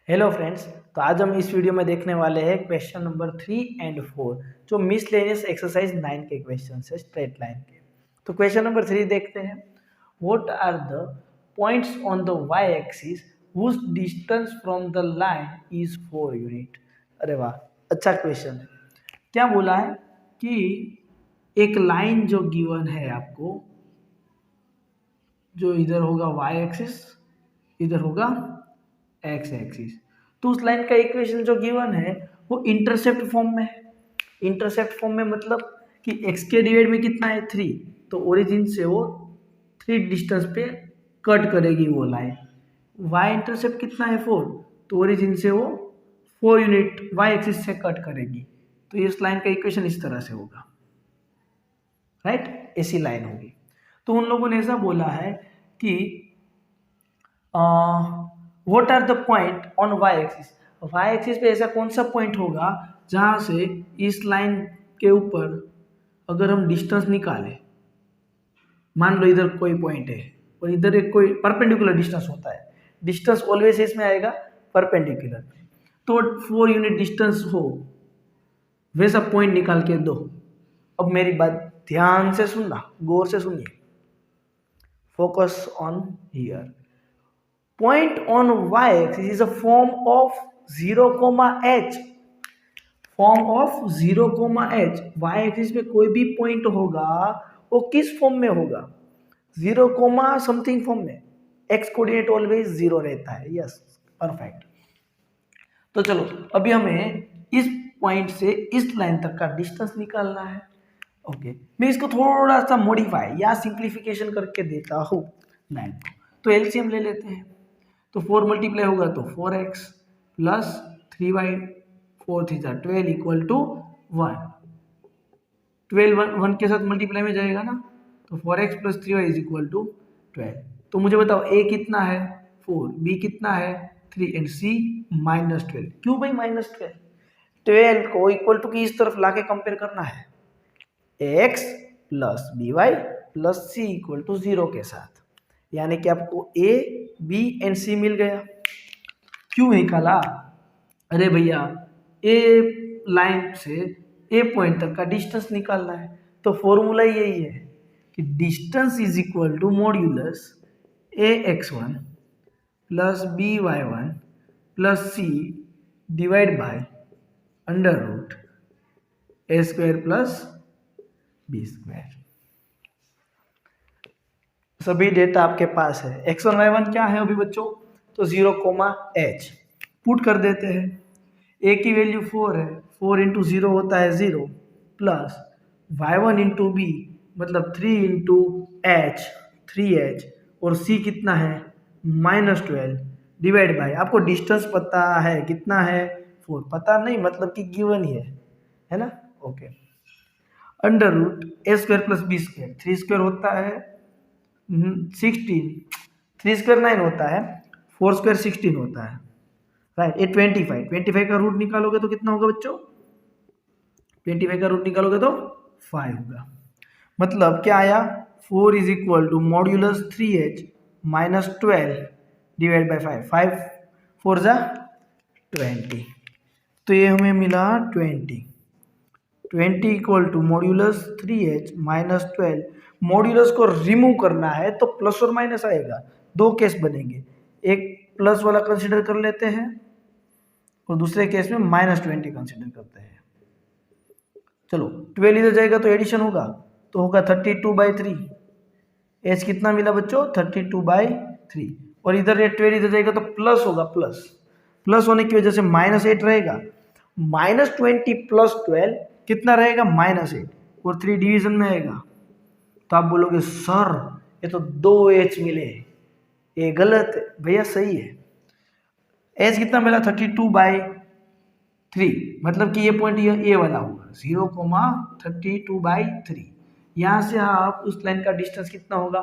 Hello friends. तो आज हम इस वीडियो में देखने वाले हैं क्वेश्चन नंबर 3 एंड 4 जो मिसलेनियस एक्सरसाइज 9 के क्वेश्चन है स्ट्रेट लाइन के। तो क्वेश्चन नंबर 3 देखते हैं। What are the points on the y axis whose distance from the line is 4 unit. अरे वाह, अच्छा क्वेश्चन है। क्या बोला है कि एक लाइन जो गिवन है आपको, जो इधर होगा वाई एक्सिस, इधर होगा एक्स एक्सिस, तो उस लाइन का इक्वेशन जो गिवन है वो इंटरसेप्ट फॉर्म में है। इंटरसेप्ट फॉर्म में मतलब कि एक्स के डिवाइड में कितना है 3, तो ओरिजिन से वो 3 डिस्टेंस पे कट करेगी वो लाइन। वाई इंटरसेप्ट कितना है 4, तो ओरिजिन से वो 4 यूनिट वाई एक्सिस से कट करेगी। तो इस लाइन का इक्वेशन इस तरह से होगा, राइट, ऐसी लाइन होगी। तो उन लोगों ने ऐसा बोला है कि what are the point on y axis. Y axis पे ऐसा कौन सा पॉइंट होगा जहां से इस लाइन के ऊपर अगर हम डिस्टेंस निकालें, मान लो इधर कोई पॉइंट है और इधर एक कोई परपेंडिकुलर डिस्टेंस होता है, डिस्टेंस ऑलवेज इसमें आएगा परपेंडिकुलर, तो 4 यूनिट डिस्टेंस हो वैसा पॉइंट निकाल के दो। अब मेरी बात ध्यान से सुनना, गौर से सुनिए, focus on here. Point on y-axis is a form of 0, h. Form of 0, h। y-axis पे कोई भी पॉइंट होगा वो किस फॉर्म में होगा? 0, समथिंग फॉर्म में। x कोऑर्डिनेट ऑलवेज 0 रहता है। Yes, perfect. तो चलो अभी हमें इस पॉइंट से इस लाइन तक का डिस्टेंस निकालना है। ओके, मैं इसको थोड़ा सा मॉडिफाई या सिंप्लीफिकेशन करके देता हूँ लाइन को। तो एलसीएम ले लेते हैं। तो 4 मल्टीप्लाई होगा तो 4x plus 3y, 4 3 12 equal to 1। 12 1 के साथ मल्टीप्लाई में जाएगा ना, तो 4x plus 3y is equal to 12। तो मुझे बताओ a कितना है 4, b कितना है 3 एंड c -12। क्यों भाई -12? 12 को इक्वल टू की इस तरफ लाके कंपेयर करना है, x plus by plus c equal to 0 के साथ, यानी कि आपको a b एंड c मिल गया। क्यों निकाला? अरे भैया, ए लाइन से ए पॉइंट तक का डिस्टेंस निकालना है, तो फॉर्मूला यही है कि distance is equal to modulus a x1 plus b y1 plus c divide by under root A square plus B square. सभी डेटा आपके पास है। x1 y1 क्या है अभी बच्चों? तो 0, h पुट कर देते हैं। a की वैल्यू 4 है, 4 इंटू 0 होता है 0 प्लस y1 इंटू बी मतलब 3 इंटू h 3h और c कितना है -12 डिवाइड बाय, आपको डिस्टेंस पता है कितना है 4, पता नहीं मतलब कि गिवन ही है ना। ओके, अंडर रूट ए square plus B square, 3 square होता है 16, 3 स्क्वायर 9 होता है, 4 स्क्वायर 16 होता है, राइट। ये 25 का रूट निकालोगे तो कितना होगा बच्चों? 25 का रूट निकालोगे तो 5 होगा। मतलब क्या आया? 4 is equal to modulus 3h minus 12 divide by 5, 5 4 जा 20, तो ये हमें मिला 20 equal to modulus 3h minus 12। Modulus को रिमूव करना है तो प्लस और माइनस आएगा, दो केस बनेंगे, एक प्लस वाला कंसिडर कर लेते हैं और दूसरे केस में -20 कंसिडर करते हैं। चलो 12 इधर जाएगा तो एडिशन होगा, तो होगा 32/3। एच कितना मिला बच्चों? 32/3। और इधर ये 12 इधर जाएगा तो प्लस होगा, प्लस होने की वजह से -8 रहेगा। -20 प्लस 12 कितना रहेगा? -8 और 3 डिवीजन में आएगा। तो आप बोलोगे सर ये तो 2h मिले, ये गलत है। भैया सही है। एच कितना मिला? 32/3, मतलब कि ये पॉइंट ये वाला होगा 0, 32/3। यहाँ से आप उस लाइन का डिस्टेंस कितना होगा?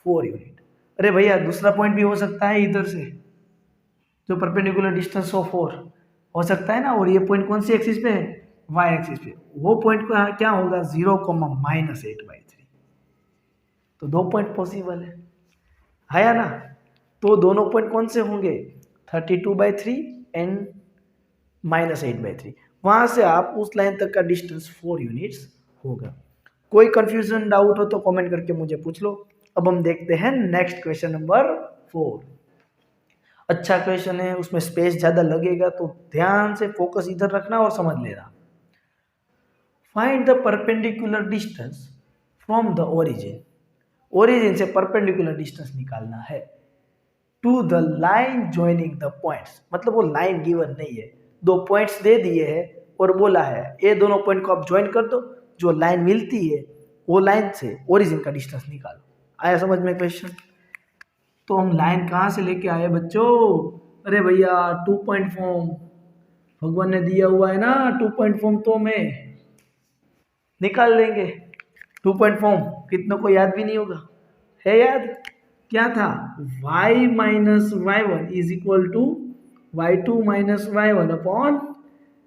4 यूनिट। अरे भैया दूसरा पॉइंट भी हो सकता है इधर से, जो परपेंडिकुलर डिस्टेंस हो 4 हो सकता है ना, और ये पॉइंट कौन सी एक्सिस पे है? वाई एक्सिस पे। वो पॉइंट क्या होगा? 0, -8/3। तो 2 पॉइंट पॉसिबल है या ना? तो दोनों पॉइंट कौन से होंगे? 32/3 एन -8/3, वहाँ से आप उस लाइन तक का डिस्टेंस 4 यूनिट्स होगा। कोई कंफ्यूजन डाउट हो तो कमेंट करके मुझे पूछ लो। अब हम देखते हैं नेक्स्ट क्वेश्चन नंबर 4। अच्छा क्वेश्चन है, उसमें स्पेस ज़्यादा लगेगा तो ध्यान से फोकस इधर रखना और समझ लेना। Find the perpendicular distance from the origin, origin से परपेंडिकुलर डिस्टेंस निकालना है, to the line joining the points, मतलब वो लाइन गिवन नहीं है, दो पॉइंट्स दे दिए हैं और बोला है ये दोनों पॉइंट को आप ज्वाइन कर दो, जो लाइन मिलती है वो लाइन से ओरिजिन का डिस्टेंस निकालो। आया समझ में क्वेश्चन? तो हम लाइन कहाँ से लेके आए बच्चों? अरे भैया 2 पॉइंट फॉर्म भगवान ने दिया हुआ है ना, 2 पॉइंट फॉर्म तो हमें निकाल लेंगे। 2 पॉइंट फॉर्म कितनों को याद भी नहीं होगा, है याद? क्या था? y minus y1 is equal to y2 minus y1 upon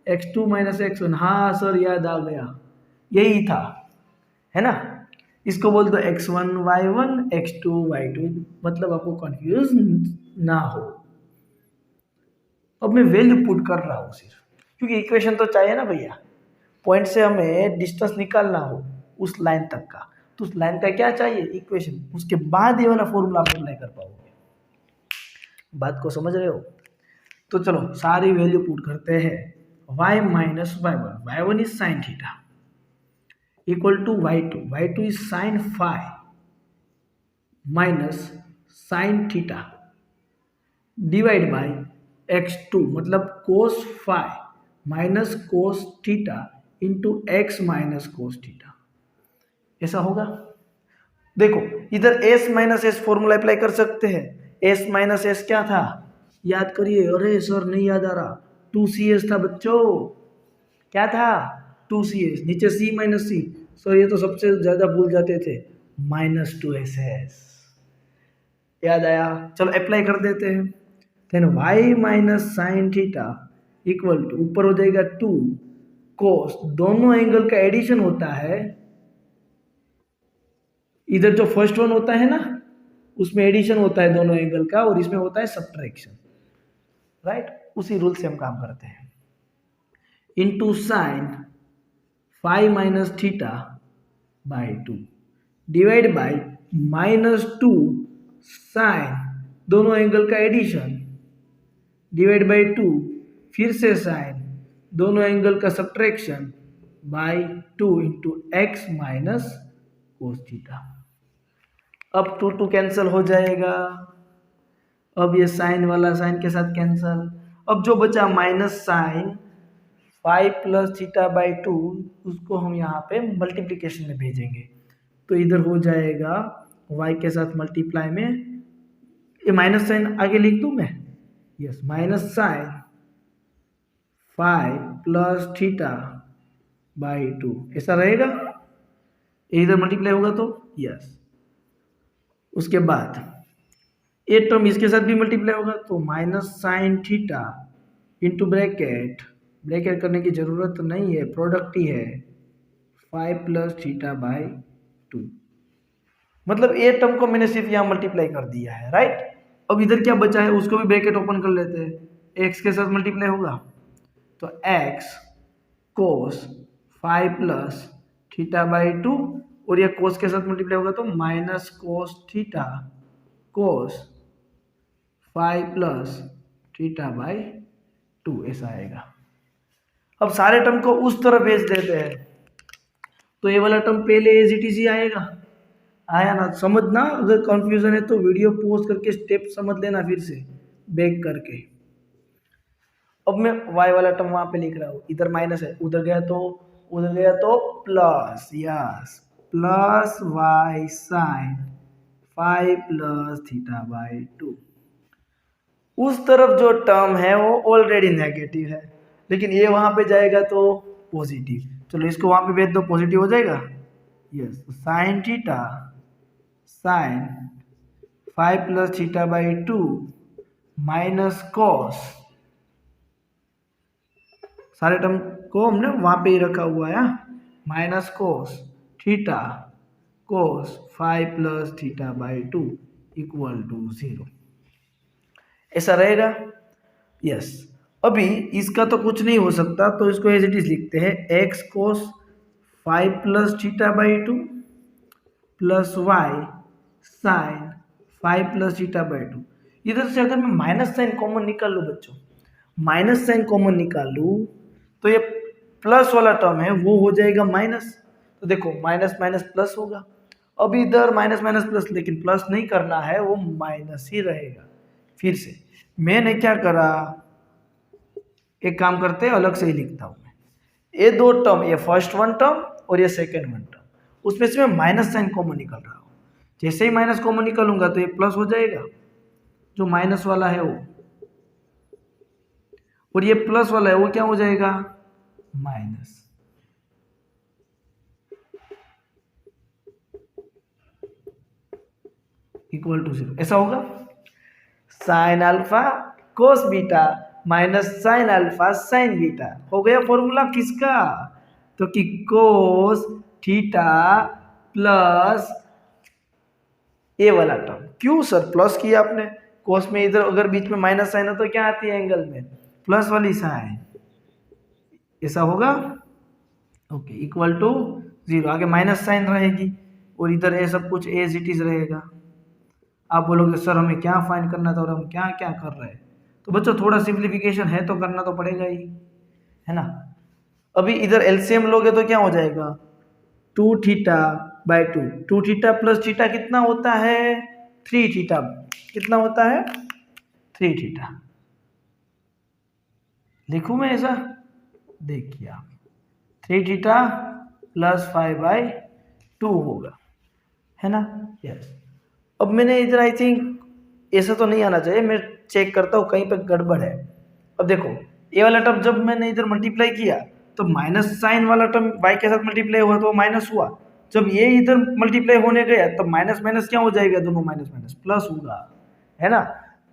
x2 minus x1। हाँ सर याद आ गया, यही था, है ना? इसको बोल दो x1 y1 x2 y2, मतलब आपको कंफ्यूज ना हो। अब मैं वैल्यू पुट कर रहा हूँ सिर्फ, क्योंकि इक्वेशन तो चाहिए ना भैया, पॉइंट से हमें डिस्टेंस निकालना हो उस लाइन तक का, तो उस लाइन का क्या चाहिए? इक्वेशन, उसके बाद ये वाला फॉर्मूला आप अप्लाई कर पाओगे। बात को समझ रहे हो? तो चलो सारी वैल्यू पुट करते हैं। y minus y1 is sine theta equal to y2 is sine phi minus sine theta divide by x2 मतलब cos phi minus cos theta into x minus cos theta. ऐसा होगा? देखो इधर s minus s formula apply कर सकते हैं। s minus S क्या था? याद करिए। अरे सर नहीं याद आ रहा, 2cs था बच्चों। क्या था? 2cs, नीचे c माइनस सी। सर ये तो सबसे ज्यादा भूल जाते थे, माइनस 2ss। याद आया? चलो अप्लाई कर देते हैं। Then y minus sine theta equal to, ऊपर हो जाएगा 2 कोस, दोनों एंगल का एडिशन होता है। इधर जो फर्स्ट वन होता है ना, उसमें एडिशन होता है दोनों एंगल का, और इसमें होता है सब्ट्रैक्शन, राइट? उसी रूल से हम काम करते हैं। Into sine phi minus theta by 2 divide by -2 sine दोनों एंगल का एडिशन डिवाइड बाई 2 फिर से साइन दोनों एंगल का subtraction by 2 into x minus cos theta. अब 2 कैंसिल हो जाएगा। अब ये साइन वाला साइन के साथ कैंसिल। अब जो बचा minus sine 5 plus theta by 2, उसको हम यहाँ पे मल्टीप्लिकेशन में भेजेंगे, तो इधर हो जाएगा y के साथ मल्टीप्लाई में, ये माइनस साइन आगे लिख दूँ मैं? Yes, minus sine 5 plus theta by 2 ऐसा रहेगा। इधर मल्टीप्लाई होगा तो यस। उसके बाद ये टर्म इसके साथ भी मल्टीप्लाई होगा, तो minus sine theta into bracket, bracket करने की जरूरत नहीं है, प्रोडक्ट ही है, 5 प्लस थीटा बाई 2। मतलब ये टर्म को मैंने सिर्फ यहाँ मल्टीप्लाई कर दिया है, राइट? अब इधर क्या बचा है उसको भी ब्रैकेट ओपन कर लेते हैं। एक्स के साथ मल्टीप्लाई होगा तो x cos 5 plus theta by 2, और ये कोस के साथ मल्टीप्लाई होगा तो minus cos theta cos 5 plus theta by 2 ऐसा आएगा। अब सारे टर्म को उस तरफ भेज देते हैं, तो ये वाला टर्म पहले एज इट इज ही आएगा। आया ना? समझना, अगर कंफ्यूजन है तो वीडियो पॉज करके स्टेप समझ लेना फिर से बैक करके। अब मैं y वाला टर्म वहां पे लिख रहा हूँ, इधर माइनस है, उधर गया तो plus, yes, plus y sine 5 plus theta by 2। उस तरफ जो टर्म है वो ऑलरेडी नेगेटिव है, लेकिन ये वहां पे जाएगा तो पॉजिटिव। चलो इसको वहां पे भेज दो, पॉजिटिव हो जाएगा। Yes, sine theta sine 5 plus theta by 2 minus cos, सारे टर्म को हमने वहां पे ही रखा हुआ है, minus cos theta cos 5 plus theta by 2 equal to 0 ऐसा रहेगा। यस, अभी इसका तो कुछ नहीं हो सकता, तो इसको एज इट इज लिखते हैं x cos 5 plus theta by 2 plus y sine 5 plus theta by 2। इधर से अगर मैं माइनस साइन कॉमन निकाल लूँ बच्चों, माइनस साइन कॉमन निकाल लूँ तो ये प्लस वाला टर्म है वो हो जाएगा माइनस। तो देखो माइनस माइनस प्लस होगा। अब इधर माइनस माइनस प्लस, लेकिन प्लस नहीं करना है, वो माइनस ही रहेगा। फिर से मैंने क्या करा, एक काम करते हैं अलग से ही लिखता हूँ मैं। ये दो टर्म, ये फर्स्ट वन टर्म और ये सेकेंड वन टर्म, उसमें से मैं माइनस साइन कॉमन निकाल रहा हूँ। जैसे ही माइनस कॉमन निकालूंगा तो ये प्लस हो जाएगा, जो माइनस वाला है वो, और ये प्लस वाला है वो क्या हो जाएगा, माइनस। इक्वल टू 0 ऐसा होगा। Sine alpha cos beta minus sine alpha sign beta हो गया फॉर्मूला किसका, तो कि कोस थीटा प्लस ए वाला टर्म। क्यों सर प्लस किया आपने, कोस में इधर अगर बीच में माइनस साइन हो तो क्या आती है एंगल में, प्लस वाली साइन, ऐसा होगा। ओके, इक्वल टू 0, आगे माइनस साइन रहेगी और इधर ये सब कुछ एज इट इज रहेगा। आप बोलोगे सर हमें क्या फाइंड करना था और हम क्या क्या कर रहे हैं, तो बच्चों थोड़ा सिंप्लीफिकेशन है तो करना तो पड़ेगा ही, है ना। अभी इधर एलसीएम लोगे तो क्या हो जाएगा, 2 theta by 2, 2 theta plus theta कितना होता है, 3 थीटा। कितना होता है, 3 थीटा। लिखूं मैं ऐसा, देखिए आप 3 थीटा प्लस 5 बाई 2 होगा, है ना। यस, अब मैंने इधर आई थिंक ऐसा तो नहीं आना चाहिए, मैं चेक करता हूँ कहीं पे गड़बड़ है। अब देखो ये वाला टर्म जब मैंने इधर मल्टीप्लाई किया तो माइनस साइन वाला टर्म y के साथ मल्टीप्लाई हुआ तो वो माइनस हुआ, जब ये इधर मल्टीप्लाई होने गया तो माइनस माइनस क्या हो जाएगा, दोनों माइनस माइनस प्लस होगा, है ना।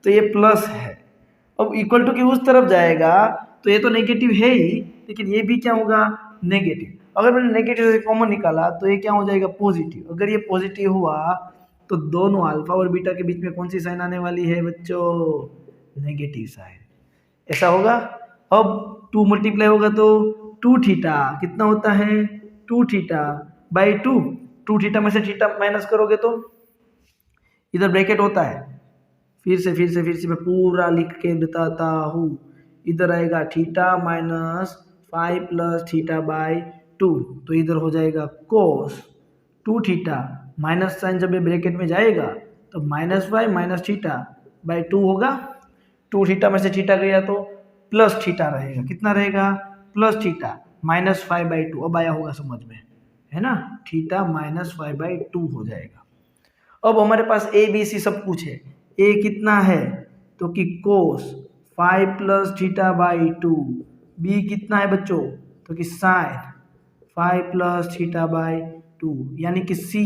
तो ये प्लस है, अब इक्वल टू की उस तरफ जाएगा तो ये तो नेगेटिव है ही, लेकिन ये भी क्या होगा, नेगेटिव। अगर मैंने नेगेटिव से कॉमन निकाला तो ये क्या हो जाएगा, पॉजिटिव। अगर ये पॉजिटिव हुआ तो दोनों अल्फा और बीटा के बीच में कौन सी साइन आने वाली है बच्चों, नेगेटिव साइन, ऐसा होगा। अब 2 मल्टीप्लाई होगा तो 2 थीटा कितना होता है, 2 थीटा बाई 2, 2 थीटा में से थीटा माइनस करोगे तो इधर ब्रैकेट होता है। फिर से मैं पूरा लिख के बताता हूँ। इधर आएगा theta minus 5 plus theta by 2, तो इधर हो जाएगा कोस 2 थीटा, माइनस साइन जब ये ब्रैकेट में जाएगा तो माइनस 5 माइनस थीटा बाई 2 होगा। 2 थीटा में से थीटा गया तो प्लस थीटा रहेगा, कितना रहेगा, प्लस थीटा माइनस 5 बाई 2। अब आया होगा समझ में, है ना, थीटा माइनस 5 बाई 2 हो जाएगा। अब हमारे पास ए बी सी सब कुछ है। ए कितना है, तो कि कोस 5 प्लस थीटा बाई 2। बी कितना है बच्चों, तो कि साइन 5 प्लस थीटा बाई 2, यानी कि C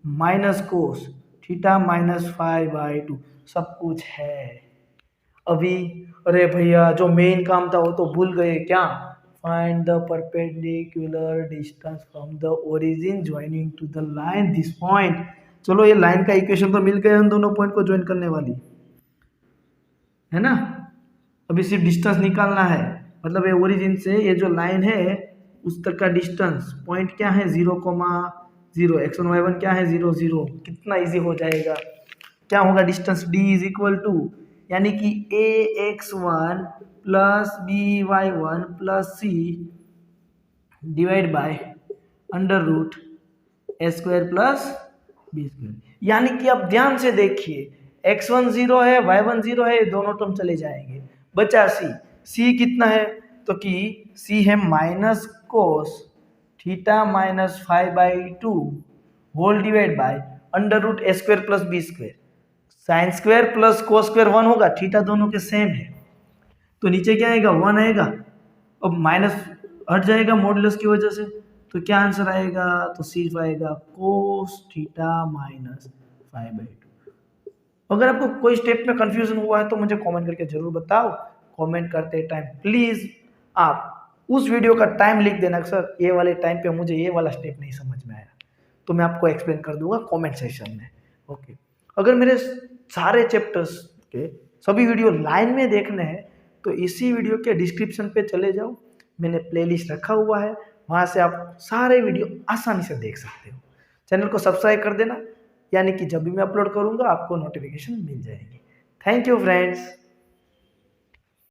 minus cos theta minus 5 by 2 सब कुछ है। अभी अरे भैया जो मेन काम था वो तो भूल गए क्या, find the perpendicular distance from the origin joining two the line this point. चलो ये लाइन का इक्वेशन तो मिल गया उन दोनों पॉइंट को ज्वाइन करने वाली, है ना। अभी सिर्फ डिस्टेंस निकालना है, मतलब ये ओरिजिन से ये जो लाइन है उस तक का डिस्टेंस पॉइंट क्या है, 0,0, x1 y1 क्या है 0 0। कितना इजी हो जाएगा, क्या होगा distance d is equal to, यानी कि ax1 plus by1 plus c divide by under root A square plus B square. यानी कि आप ध्यान से देखिए, x1 0 है y1 0 है, दोनों टर्म चले जाएंगे, बचा c कितना है, तो कि c है minus cos theta minus 5 by 2 whole divide by under root A square plus B square. Sine square plus cos square 1 होगा, थीटा दोनों के सेम है, तो नीचे क्या आएगा 1 आएगा। अब माइनस हट जाएगा मॉडुलस की वजह से, तो क्या आंसर आएगा, तो सिर्फ आएगा कोस थीटा माइनस 5 बाई 2। अगर आपको कोई स्टेप में कंफ्यूजन हुआ है तो मुझे कमेंट करके जरूर बताओ। कमेंट करते टाइम प्लीज आप उस वीडियो का टाइम लिख देना, सर ये वाले टाइम पे मुझे ये वाला स्टेप नहीं समझ में आया, तो मैं आपको एक्सप्लेन कर दूंगा कमेंट सेक्शन में। ओके, अगर मेरे सारे चैप्टर्स के सभी वीडियो लाइन में देखने हैं तो इसी वीडियो के डिस्क्रिप्शन पे चले जाओ, मैंने प्लेलिस्ट रखा हुआ है, वहाँ से आप सारे वीडियो आसानी से देख सकते हो। चैनल को सब्सक्राइब कर देना, यानी कि जब भी मैं अपलोड करूँगा आपको नोटिफिकेशन मिल जाएगी। Thank you friends.